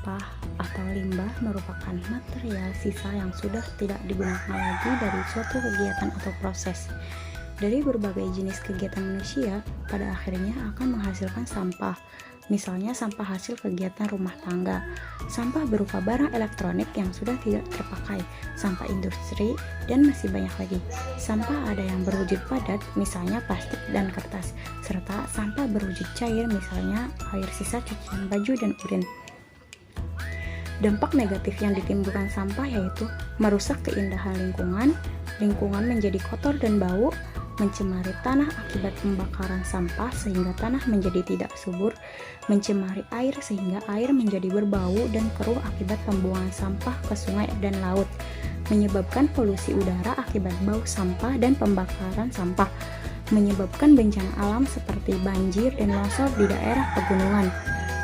Sampah atau limbah merupakan material sisa yang sudah tidak digunakan lagi dari suatu kegiatan atau proses. Dari berbagai jenis kegiatan manusia, pada akhirnya akan menghasilkan sampah. Misalnya sampah hasil kegiatan rumah tangga, sampah berupa barang elektronik yang sudah tidak terpakai, sampah industri, dan masih banyak lagi. Sampah ada yang berwujud padat, misalnya plastik dan kertas, serta sampah berwujud cair, misalnya air sisa cucian baju dan urin. Dampak negatif yang ditimbulkan sampah yaitu merusak keindahan lingkungan menjadi kotor dan bau, mencemari tanah akibat pembakaran sampah sehingga tanah menjadi tidak subur, mencemari air sehingga air menjadi berbau dan keruh akibat pembuangan sampah ke sungai dan laut, menyebabkan polusi udara akibat bau sampah dan pembakaran sampah, menyebabkan bencana alam seperti banjir dan longsor di daerah pegunungan,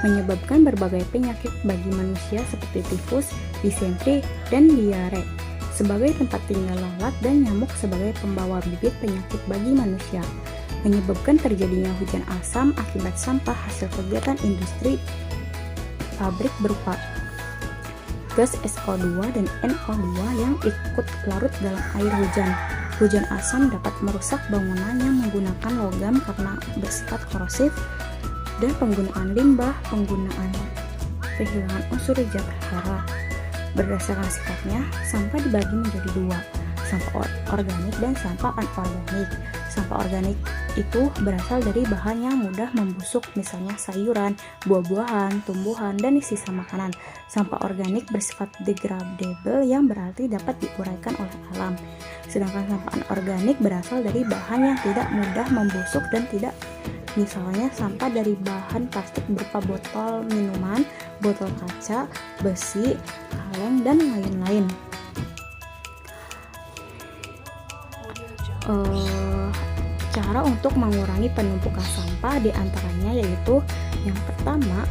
menyebabkan berbagai penyakit bagi manusia seperti tifus, disentri, dan diare, sebagai tempat tinggal lalat dan nyamuk sebagai pembawa bibit penyakit bagi manusia, menyebabkan terjadinya hujan asam akibat sampah hasil kegiatan industri pabrik berupa gas SO2 dan NO2 yang ikut larut dalam air hujan. Hujan asam dapat merusak bangunan yang menggunakan logam karena bersifat korosif, dan penggunaan limbah, penggunaan kehilangan unsur zat hara. Berdasarkan sifatnya, sampah dibagi menjadi dua, sampah organik dan sampah anorganik. Sampah organik itu berasal dari bahan yang mudah membusuk, misalnya sayuran, buah-buahan, tumbuhan, dan sisa makanan. Sampah organik bersifat degradable yang berarti dapat diuraikan oleh alam. Sedangkan sampah anorganik berasal dari bahan yang tidak mudah membusuk dan tidak, misalnya sampah dari bahan plastik berupa botol minuman, botol kaca, besi, kaleng, dan lain-lain. Cara untuk mengurangi penumpukan sampah diantaranya yaitu yang pertama,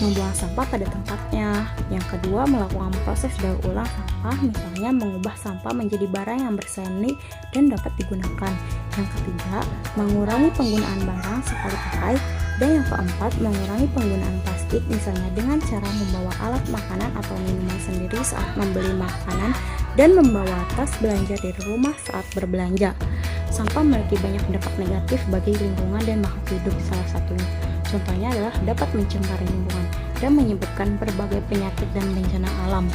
membuang sampah pada tempatnya. Yang kedua, melakukan proses daur ulang sampah, misalnya mengubah sampah menjadi barang yang berseni dan dapat digunakan. Yang ketiga, mengurangi penggunaan barang sekali pakai. Dan yang keempat, mengurangi penggunaan plastik, misalnya dengan cara membawa alat makanan atau minuman sendiri saat membeli makanan dan membawa tas belanja dari rumah saat berbelanja. Sampah memiliki banyak dampak negatif bagi lingkungan dan makhluk hidup. Salah satunya contohnya adalah dapat mencemari lingkungan dan menyebabkan berbagai penyakit dan bencana alam.